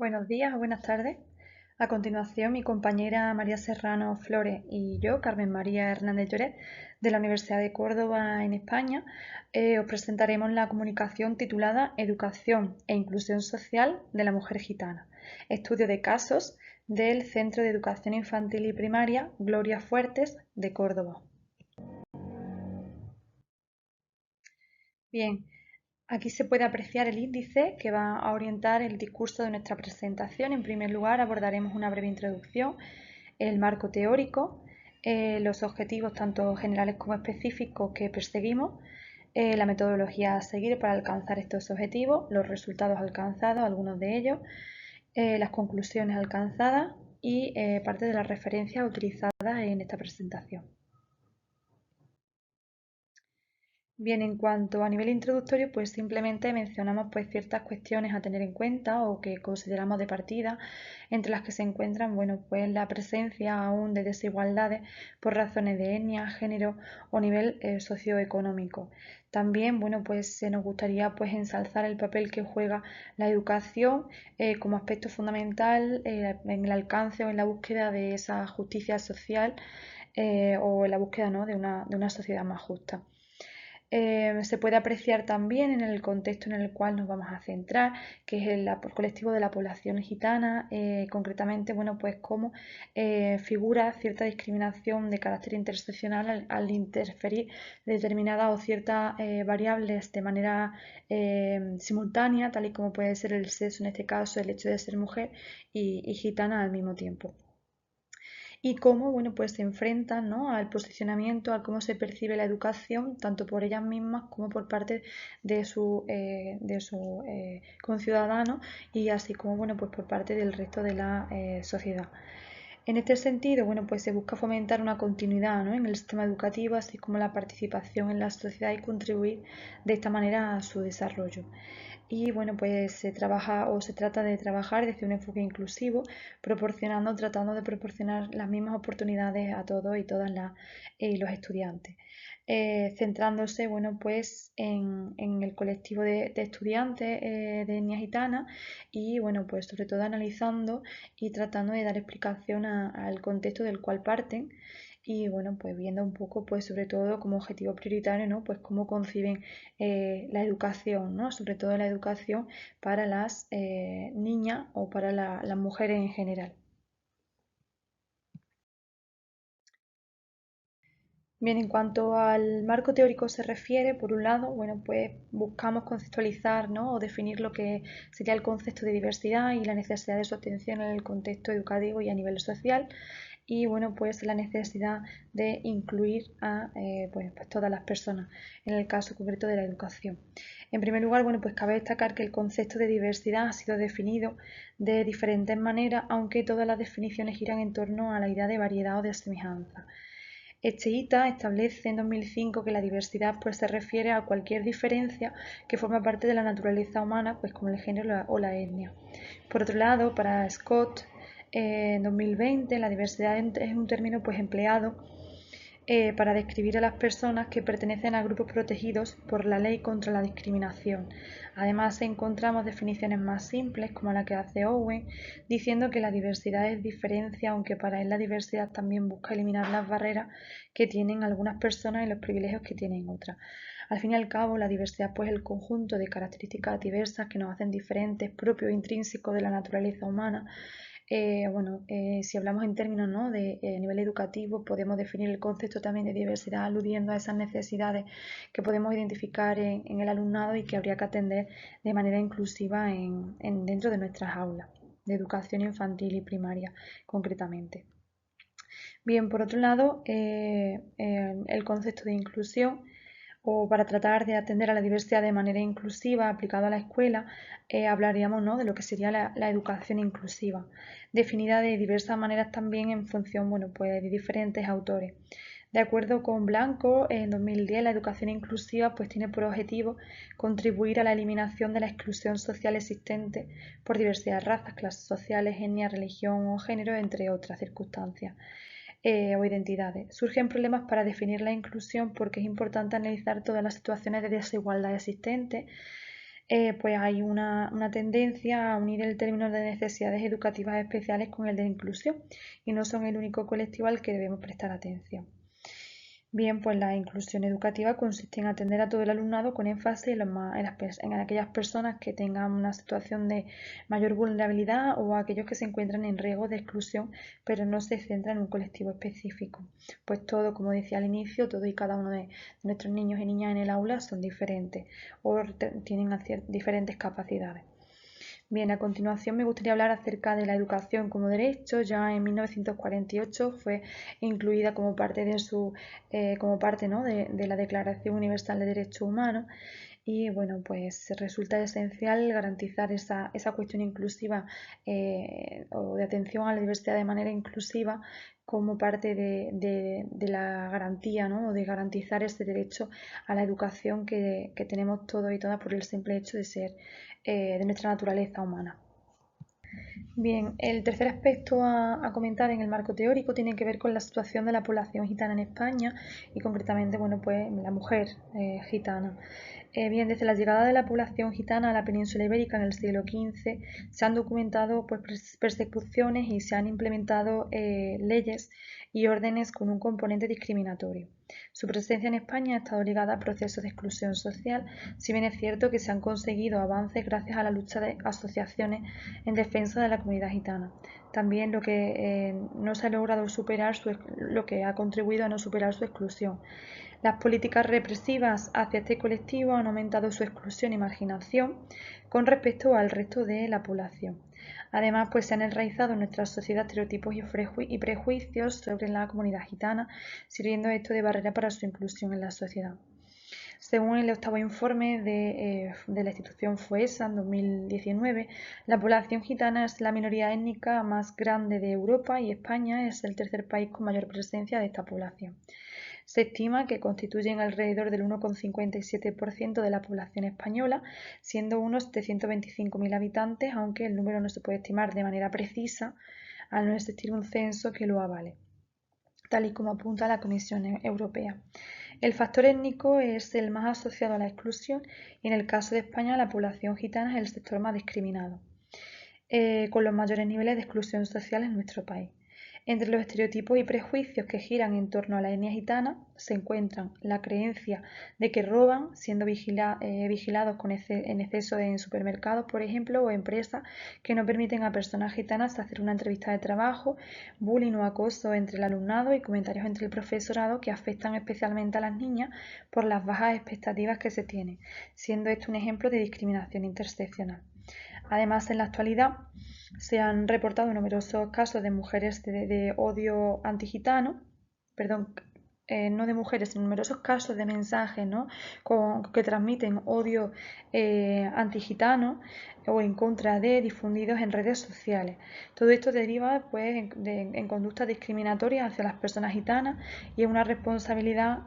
Buenos días o buenas tardes. A continuación, mi compañera María Serrano Flores y yo, Carmen María Hernández Lloret, de la Universidad de Córdoba en España, os presentaremos la comunicación titulada Educación e Inclusión Social de la Mujer Gitana, estudio de casos del Centro de Educación Infantil y Primaria Gloria Fuertes de Córdoba. Bien, aquí se puede apreciar el índice que va a orientar el discurso de nuestra presentación. En primer lugar, abordaremos una breve introducción, el marco teórico, los objetivos tanto generales como específicos que perseguimos, la metodología a seguir para alcanzar estos objetivos, los resultados alcanzados, algunos de ellos, las conclusiones alcanzadas y parte de las referencias utilizadas en esta presentación. Bien, en cuanto a nivel introductorio, pues simplemente mencionamos pues ciertas cuestiones a tener en cuenta o que consideramos de partida, entre las que se encuentran, bueno, pues la presencia aún de desigualdades por razones de etnia, género o nivel socioeconómico. También, bueno, pues se nos gustaría pues ensalzar el papel que juega la educación como aspecto fundamental en el alcance o en la búsqueda de esa justicia social o en la búsqueda, ¿no?, de una sociedad más justa. Se puede apreciar también en el contexto en el cual nos vamos a centrar, que es el colectivo de la población gitana, concretamente, bueno, pues cómo figura cierta discriminación de carácter interseccional al interferir determinadas o ciertas variables de manera simultánea, tal y como puede ser el sexo, en este caso el hecho de ser mujer y gitana al mismo tiempo y cómo, bueno, pues se enfrentan, ¿no?, al posicionamiento, a cómo se percibe la educación, tanto por ellas mismas como por parte de su conciudadanos y así como, bueno, pues por parte del resto de la sociedad. En este sentido, bueno, pues se busca fomentar una continuidad, ¿no?, en el sistema educativo, así como la participación en la sociedad y contribuir de esta manera a su desarrollo. Y bueno, pues se trabaja o se trata de trabajar desde un enfoque inclusivo, tratando de proporcionar las mismas oportunidades a todos y todas los estudiantes. Centrándose, bueno, pues en el colectivo de estudiantes de etnia gitana y, bueno, pues sobre todo analizando y tratando de dar explicación al contexto del cual parten y, bueno, pues viendo un poco, pues sobre todo como objetivo prioritario, ¿no?, pues cómo conciben la educación, ¿no?, sobre todo la educación para las niñas o para las mujeres en general. Bien, en cuanto al marco teórico se refiere, por un lado, bueno, pues buscamos conceptualizar, ¿no?, o definir lo que sería el concepto de diversidad y la necesidad de su atención en el contexto educativo y a nivel social y, bueno, pues la necesidad de incluir a pues todas las personas en el caso concreto de la educación. En primer lugar, bueno, pues cabe destacar que el concepto de diversidad ha sido definido de diferentes maneras, aunque todas las definiciones giran en torno a la idea de variedad o de semejanza. Este ITA establece en 2005 que la diversidad pues, se refiere a cualquier diferencia que forma parte de la naturaleza humana, pues como el género o la etnia. Por otro lado, para Scott, en 2020, la diversidad es un término pues, empleado para describir a las personas que pertenecen a grupos protegidos por la ley contra la discriminación. Además, encontramos definiciones más simples, como la que hace Owen, diciendo que la diversidad es diferencia, aunque para él la diversidad también busca eliminar las barreras que tienen algunas personas y los privilegios que tienen otras. Al fin y al cabo, la diversidad pues, es el conjunto de características diversas que nos hacen diferentes, propios e intrínsecos de la naturaleza humana. Si hablamos en términos, ¿no?, de nivel educativo, podemos definir el concepto también de diversidad aludiendo a esas necesidades que podemos identificar en el alumnado y que habría que atender de manera inclusiva dentro de nuestras aulas de educación infantil y primaria, concretamente. Bien, por otro lado, el concepto de inclusión o para tratar de atender a la diversidad de manera inclusiva aplicado a la escuela, hablaríamos, ¿no?, de lo que sería la educación inclusiva, definida de diversas maneras también en función, bueno, pues de diferentes autores. De acuerdo con Blanco, en 2010 la educación inclusiva pues tiene por objetivo contribuir a la eliminación de la exclusión social existente por diversidad de razas, clases sociales, etnia, religión o género, entre otras circunstancias o identidades. Surgen problemas para definir la inclusión porque es importante analizar todas las situaciones de desigualdad existentes pues hay una tendencia a unir el término de necesidades educativas especiales con el de inclusión y no son el único colectivo al que debemos prestar atención. Bien, pues la inclusión educativa consiste en atender a todo el alumnado con énfasis en aquellas personas que tengan una situación de mayor vulnerabilidad o aquellos que se encuentran en riesgo de exclusión, pero no se centra en un colectivo específico. Pues todo, como decía al inicio, todo y cada uno de nuestros niños y niñas en el aula son diferentes o tienen diferentes capacidades. Bien, a continuación me gustaría hablar acerca de la educación como derecho. Ya en 1948 fue incluida como parte ¿no? de la Declaración Universal de Derechos Humanos y bueno, pues resulta esencial garantizar esa cuestión inclusiva o de atención a la diversidad de manera inclusiva como parte de la garantía, ¿no? O de garantizar ese derecho a la educación que tenemos todos y todas por el simple hecho de ser de nuestra naturaleza humana. Bien, el tercer aspecto a comentar en el marco teórico tiene que ver con la situación de la población gitana en España y concretamente, bueno, pues la mujer gitana. Bien, desde la llegada de la población gitana a la península ibérica en el siglo XV se han documentado pues, persecuciones y se han implementado leyes y órdenes con un componente discriminatorio. Su presencia en España ha estado ligada a procesos de exclusión social, si bien es cierto que se han conseguido avances gracias a la lucha de asociaciones en defensa de la comunidad gitana. También lo que no se ha logrado superar, lo que ha contribuido a no superar su exclusión. Las políticas represivas hacia este colectivo han aumentado su exclusión y marginación con respecto al resto de la población. Además, pues se han enraizado en nuestra sociedad estereotipos y prejuicios sobre la comunidad gitana, sirviendo esto de barrera para su inclusión en la sociedad. Según el octavo informe de la institución FOESA en 2019, la población gitana es la minoría étnica más grande de Europa y España es el tercer país con mayor presencia de esta población. Se estima que constituyen alrededor del 1,57% de la población española, siendo unos 725.000 habitantes, aunque el número no se puede estimar de manera precisa al no existir un censo que lo avale, tal y como apunta la Comisión Europea. El factor étnico es el más asociado a la exclusión y en el caso de España la población gitana es el sector más discriminado, con los mayores niveles de exclusión social en nuestro país. Entre los estereotipos y prejuicios que giran en torno a la etnia gitana se encuentran la creencia de que roban, siendo vigilados en exceso en supermercados, por ejemplo, o empresas que no permiten a personas gitanas hacer una entrevista de trabajo, bullying o acoso entre el alumnado y comentarios entre el profesorado que afectan especialmente a las niñas por las bajas expectativas que se tienen, siendo esto un ejemplo de discriminación interseccional. Además, en la actualidad se han reportado numerosos casos de mujeres de odio antigitano, perdón, no de mujeres, sino numerosos casos de mensajes, ¿no? Que transmiten odio antigitano o en contra de difundidos en redes sociales. Todo esto deriva pues, en conductas discriminatorias hacia las personas gitanas y es una responsabilidad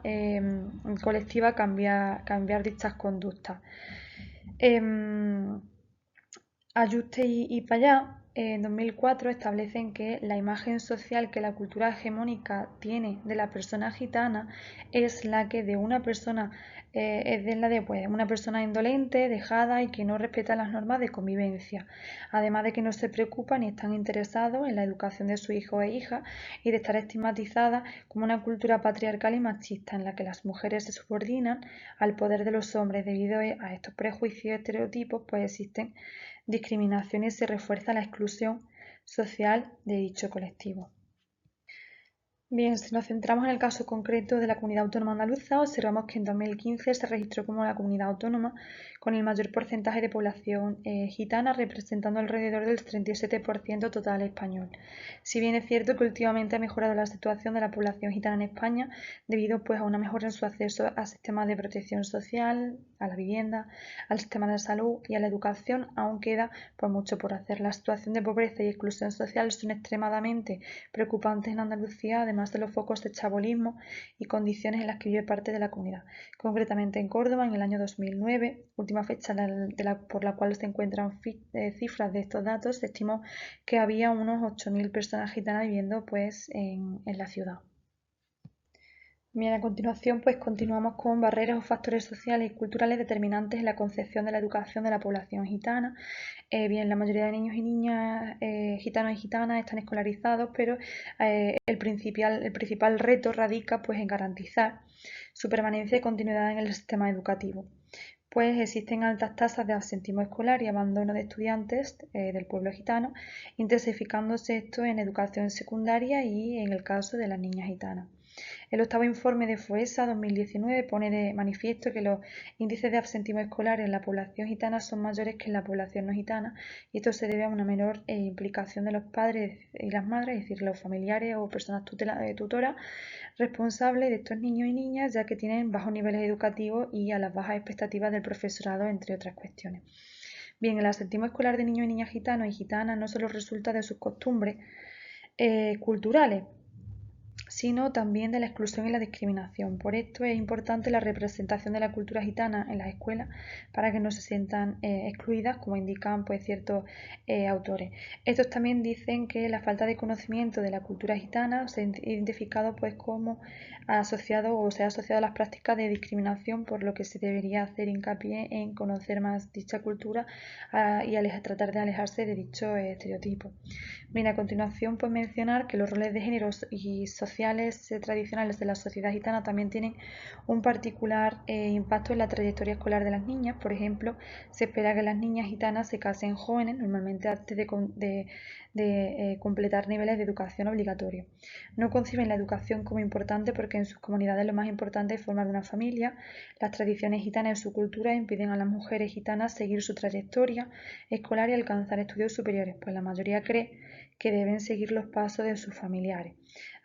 colectiva cambiar dichas conductas. Ayuste y Payá en 2004 establecen que la imagen social que la cultura hegemónica tiene de la persona gitana es la que de una persona es de la de pues, una persona indolente, dejada y que no respeta las normas de convivencia, además de que no se preocupa ni están interesados en la educación de su hijo e hija y de estar estigmatizada como una cultura patriarcal y machista en la que las mujeres se subordinan al poder de los hombres. Debido a estos prejuicios y estereotipos pues existen discriminación y se refuerza la exclusión social de dicho colectivo. Bien, si nos centramos en el caso concreto de la Comunidad Autónoma Andaluza, observamos que en 2015 se registró como la comunidad autónoma con el mayor porcentaje de población gitana, representando alrededor del 37% total español. Si bien es cierto que últimamente ha mejorado la situación de la población gitana en España, debido pues, a una mejora en su acceso a sistemas de protección social, a la vivienda, al sistema de salud y a la educación, aún queda pues, mucho por hacer. La situación de pobreza y exclusión social son extremadamente preocupantes en Andalucía, además de los focos de chabolismo y condiciones en las que vive parte de la comunidad. Concretamente en Córdoba, en el año 2009, última fecha por la cual se encuentran cifras de estos datos, se estimó que había unos 8.000 personas gitanas viviendo pues, en la ciudad. Bien, a continuación, pues continuamos con barreras o factores sociales y culturales determinantes en la concepción de la educación de la población gitana. Bien, la mayoría de niños y niñas gitanos y gitanas están escolarizados, pero el principal reto radica pues en garantizar su permanencia y continuidad en el sistema educativo. Pues existen altas tasas de absentismo escolar y abandono de estudiantes del pueblo gitano, intensificándose esto en educación secundaria y en el caso de las niñas gitanas. El octavo informe de FOESA 2019 pone de manifiesto que los índices de absentismo escolar en la población gitana son mayores que en la población no gitana, y esto se debe a una menor implicación de los padres y las madres, es decir, los familiares o personas tutoras responsables de estos niños y niñas, ya que tienen bajos niveles educativos y a las bajas expectativas del profesorado, entre otras cuestiones. Bien, el absentismo escolar de niños y niñas gitanos y gitanas no solo resulta de sus costumbres culturales, sino también de la exclusión y la discriminación. Por esto es importante la representación de la cultura gitana en las escuelas para que no se sientan excluidas, como indican pues, ciertos autores. Estos también dicen que la falta de conocimiento de la cultura gitana se ha identificado pues, como asociado o se ha asociado a las prácticas de discriminación, por lo que se debería hacer hincapié en conocer más dicha cultura y tratar de alejarse de dichos estereotipos. Bien, a continuación, pues mencionar que los roles de género y sociales tradicionales de la sociedad gitana también tienen un particular impacto en la trayectoria escolar de las niñas. Por ejemplo, se espera que las niñas gitanas se casen jóvenes, normalmente antes de completar niveles de educación obligatorio. No conciben la educación como importante porque en sus comunidades lo más importante es formar una familia. Las tradiciones gitanas y su cultura impiden a las mujeres gitanas seguir su trayectoria escolar y alcanzar estudios superiores, pues la mayoría cree que deben seguir los pasos de sus familiares.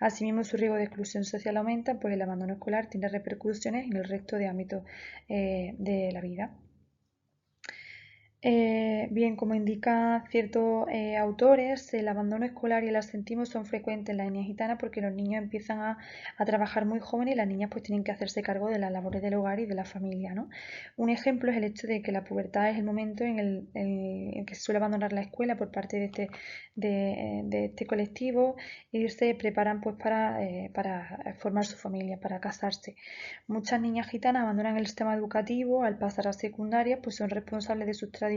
Asimismo, su riesgo de exclusión social aumenta, pues el abandono escolar tiene repercusiones en el resto de ámbitos de la vida. Bien, como indican ciertos autores, el abandono escolar y el absentismo son frecuentes en la etnia gitana porque los niños empiezan a trabajar muy jóvenes y las niñas pues tienen que hacerse cargo de las labores del hogar y de la familia, ¿no? Un ejemplo es el hecho de que la pubertad es el momento en el que se suele abandonar la escuela por parte de este colectivo y se preparan pues para formar su familia, para casarse. Muchas niñas gitanas abandonan el sistema educativo al pasar a secundaria, pues son responsables de sus tradiciones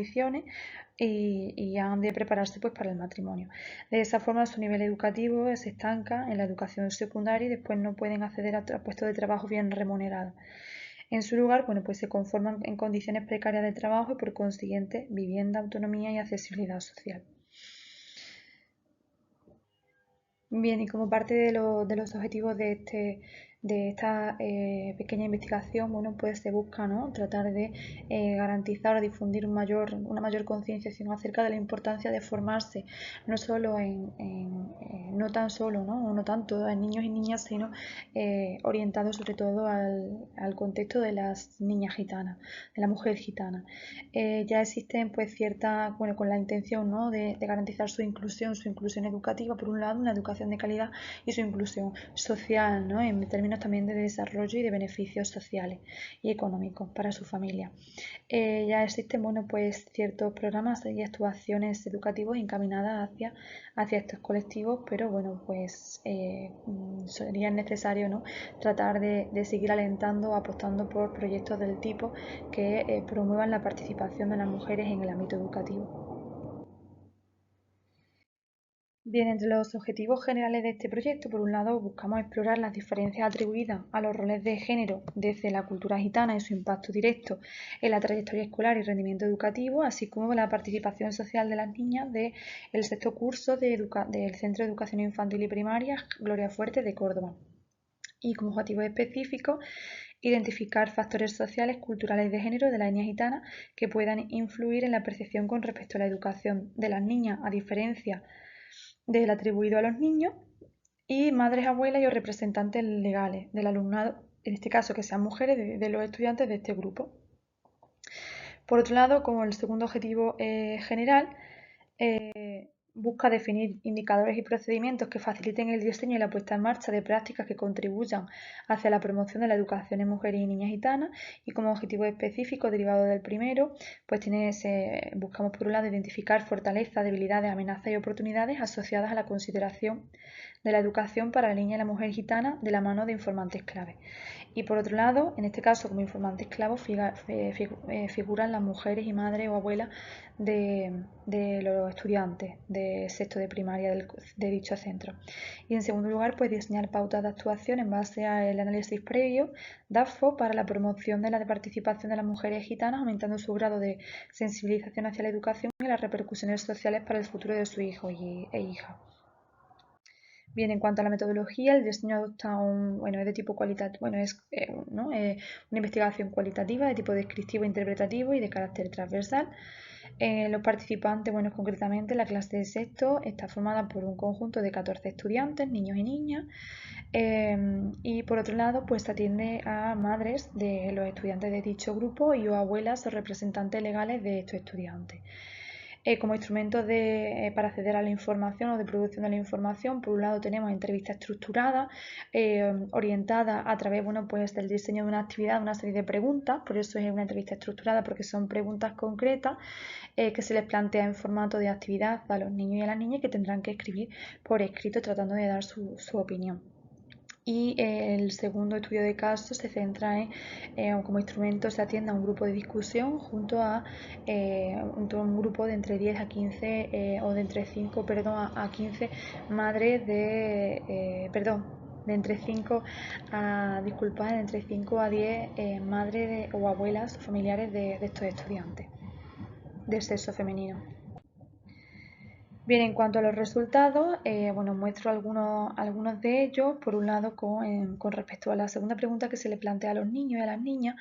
y han de prepararse pues para el matrimonio. De esa forma su nivel educativo se estanca en la educación secundaria y después no pueden acceder a puestos de trabajo bien remunerados. En su lugar, bueno, pues se conforman en condiciones precarias de trabajo y por consiguiente vivienda, autonomía y accesibilidad social. Bien, y como parte de los objetivos de esta pequeña investigación, bueno, pues se busca, ¿no?, tratar de garantizar o difundir una mayor concienciación acerca de la importancia de formarse, no solo no tan solo, ¿no?, o no tanto en niños y niñas, sino orientado sobre todo al contexto de las niñas gitanas, de la mujer gitana. Ya existen pues ciertas, bueno, con la intención, ¿no?, de garantizar su inclusión educativa, por un lado, una educación de calidad, y su inclusión social, ¿no?, en términos también de desarrollo y de beneficios sociales y económicos para su familia. Ya existen, bueno, pues ciertos programas y actuaciones educativos encaminadas hacia estos colectivos, pero bueno, pues sería necesario, ¿no?, tratar de seguir alentando o apostando por proyectos del tipo que promuevan la participación de las mujeres en el ámbito educativo. Bien, entre los objetivos generales de este proyecto, por un lado, buscamos explorar las diferencias atribuidas a los roles de género desde la cultura gitana y su impacto directo en la trayectoria escolar y rendimiento educativo, así como la participación social de las niñas del sexto curso del Centro de Educación Infantil y Primaria Gloria Fuerte de Córdoba. Y como objetivo específico, identificar factores sociales, culturales y de género de la etnia gitana que puedan influir en la percepción con respecto a la educación de las niñas, a diferencia del atribuido a los niños, y madres, abuelas y o representantes legales del alumnado, en este caso que sean mujeres de los estudiantes de este grupo. Por otro lado, como el segundo objetivo general, busca definir indicadores y procedimientos que faciliten el diseño y la puesta en marcha de prácticas que contribuyan hacia la promoción de la educación en mujeres y niñas gitanas, y como objetivo específico derivado del primero, pues buscamos por un lado identificar fortalezas, debilidades, amenazas y oportunidades asociadas a la consideración de la educación para la niña y la mujer gitana de la mano de informantes clave. Y por otro lado, en este caso como informantes clave figuran las mujeres y madres o abuelas de los estudiantes de sexto de primaria de dicho centro. Y en segundo lugar, pues diseñar pautas de actuación en base al análisis previo DAFO para la promoción de la participación de las mujeres gitanas, aumentando su grado de sensibilización hacia la educación y las repercusiones sociales para el futuro de sus hijos e hijas. Bien, en cuanto a la metodología, el diseño adopta es de tipo cualitativo, una investigación cualitativa de tipo descriptivo, interpretativo y de carácter transversal. Los participantes, concretamente la clase de sexto está formada por un conjunto de 14 estudiantes, niños y niñas, y por otro lado, pues atiende a madres de los estudiantes de dicho grupo y o abuelas o representantes legales de estos estudiantes. Como instrumentos para acceder a la información o de producción de la información, por un lado tenemos entrevistas estructuradas, orientadas a través pues, del diseño de una actividad, una serie de preguntas, por eso es una entrevista estructurada, porque son preguntas concretas que se les plantea en formato de actividad a los niños y a las niñas, que tendrán que escribir por escrito tratando de dar su opinión. Y el segundo estudio de caso se centra en como instrumento se atiende a un grupo de discusión junto a un grupo de entre 10 a 15 o de entre 5 a 15 madres de entre 5 de entre 5 a 10 madres o abuelas o familiares de estos estudiantes de sexo femenino. Bien, en cuanto a los resultados, muestro algunos de ellos. Por un lado, con respecto a la segunda pregunta que se le plantea a los niños y a las niñas,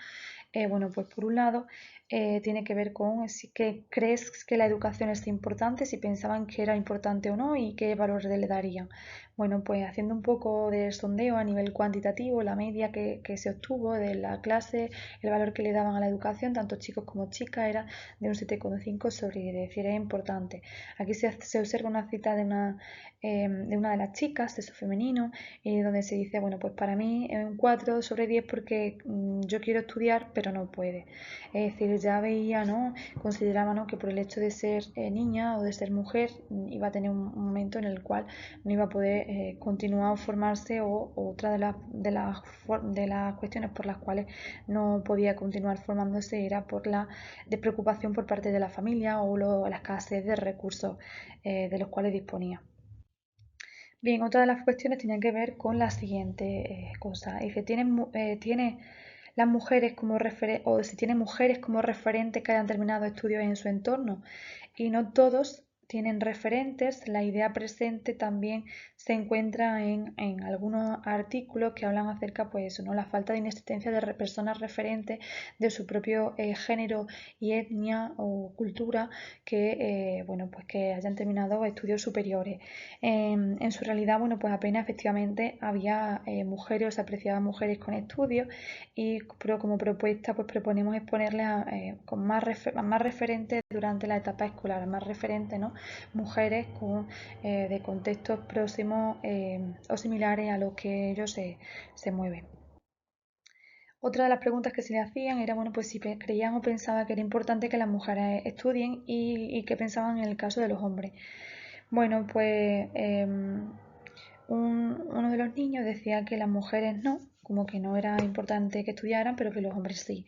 pues por un lado tiene que ver con si crees que la educación es importante, si pensaban que era importante o no y qué valor le darían. Bueno, pues haciendo un poco de sondeo a nivel cuantitativo, la media que se obtuvo de la clase, el valor que le daban a la educación, tanto chicos como chicas, era de un 7,5 sobre 10, es decir, es importante. Aquí se observa una cita de una de las chicas, sexo femenino, donde se dice, bueno, pues para mí es un 4 sobre 10 porque yo quiero estudiar, pero no puede. Es decir, ya veía, ¿no? Consideraba, ¿no?, que por el hecho de ser niña o de ser mujer iba a tener un momento en el cual no iba a poder continuar a formarse, o otra de las cuestiones por las cuales no podía continuar formándose era por la despreocupación por parte de la familia o la escasez de recursos de los cuales disponía. Bien, otra de las cuestiones tenía que ver con la siguiente cosa. Dice, tiene las mujeres como o si tiene mujeres como referentes que hayan terminado estudios en su entorno, y no todos tienen referentes. La idea presente también se encuentra en algunos artículos que hablan acerca, pues eso, ¿no?, la falta de inexistencia de personas referentes de su propio género y etnia o cultura que, pues que hayan terminado estudios superiores. En su realidad, pues apenas efectivamente había mujeres, o se apreciaban mujeres con estudios, pero como propuesta pues proponemos exponerles con más referentes durante la etapa escolar, más referentes, ¿no?, mujeres de contextos próximos o similares a los que ellos se mueven. Otra de las preguntas que se le hacían era, pues si creían o pensaban que era importante que las mujeres estudien y qué pensaban en el caso de los hombres. Bueno, pues uno de los niños decía que las mujeres no, como que no era importante que estudiaran, pero que los hombres sí.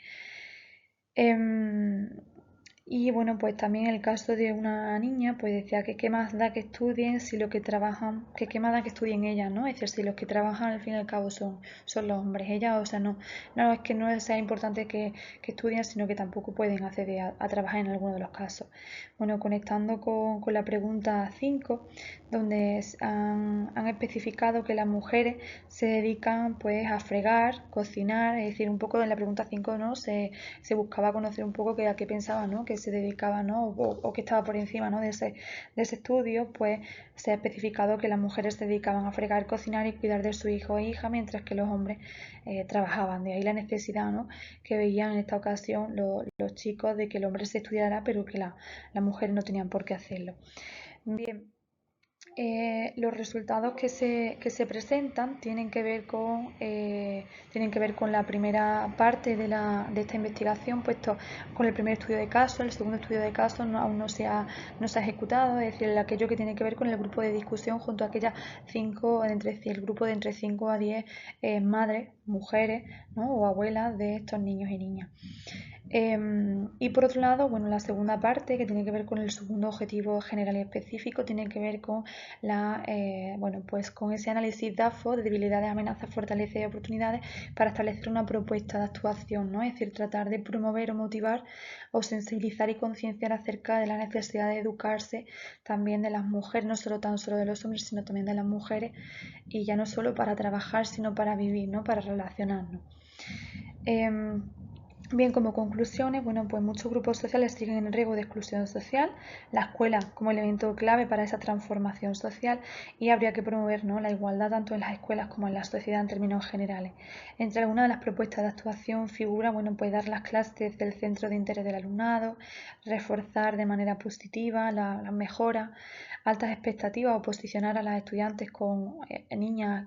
Y bueno, pues también el caso de una niña, pues decía que qué más da que estudien si lo que trabajan, que qué más da que estudien ellas, ¿no? Es decir, si los que trabajan al fin y al cabo son los hombres. Ellas, o sea, no es que no sea importante que estudien, sino que tampoco pueden acceder a trabajar en alguno de los casos. Bueno, conectando con la pregunta 5, donde han especificado que las mujeres se dedican pues a fregar, cocinar, es decir, un poco en la pregunta 5, ¿no?, se buscaba conocer un poco a qué pensaba, ¿no?, que se dedicaba, ¿no?, o que estaba por encima, ¿no?, de ese estudio. Pues se ha especificado que las mujeres se dedicaban a fregar, cocinar y cuidar de su hijo e hija, mientras que los hombres trabajaban. De ahí la necesidad, ¿no?, que veían en esta ocasión los chicos de que el hombre se estudiara, pero que las mujeres no tenían por qué hacerlo. Bien, Los resultados que se presentan tienen que ver con la primera parte de esta investigación, puesto con el primer estudio de caso. El segundo estudio de caso aún no se ha ejecutado, es decir, aquello que tiene que ver con el grupo de discusión junto a aquellas el grupo de entre 5 a 10 madres, mujeres, ¿no? O abuelas de estos niños y niñas. Y por otro lado, bueno, la segunda parte, que tiene que ver con el segundo objetivo general y específico, tiene que ver con bueno, pues con ese análisis DAFO de debilidades, amenazas, fortalezas y oportunidades para establecer una propuesta de actuación, ¿no? Es decir, tratar de promover o motivar o sensibilizar y concienciar acerca de la necesidad de educarse también de las mujeres, no solo tan solo de los hombres, sino también de las mujeres, y ya no solo para trabajar, sino para vivir, ¿no? Para relacionarnos. Em, Bien, como conclusiones, bueno, pues muchos grupos sociales siguen en riesgo de exclusión social, la escuela como elemento clave para esa transformación social, y habría que promover, ¿no?, la igualdad tanto en las escuelas como en la sociedad en términos generales. Entre algunas de las propuestas de actuación figura, bueno, pues dar las clases del centro de interés del alumnado, reforzar de manera positiva la mejora, altas expectativas o posicionar a las estudiantes con niñas,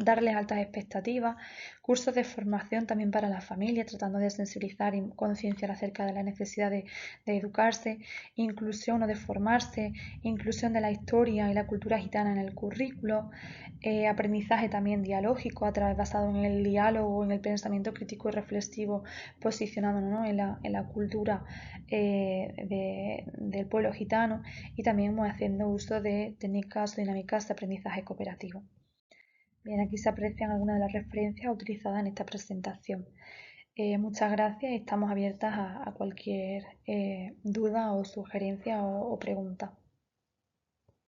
darles altas expectativas, cursos de formación también para la familia, tratando de sensibilizar y concienciar acerca de la necesidad de educarse, inclusión o de formarse, inclusión de la historia y la cultura gitana en el currículo, aprendizaje también dialógico basado en el diálogo, en el pensamiento crítico y reflexivo, posicionándonos, ¿no?, en la cultura del pueblo gitano, y también haciendo uso de técnicas o dinámicas de aprendizaje cooperativo. Bien, aquí se aprecian algunas de las referencias utilizadas en esta presentación. Muchas gracias y estamos abiertas a cualquier duda o sugerencia o pregunta.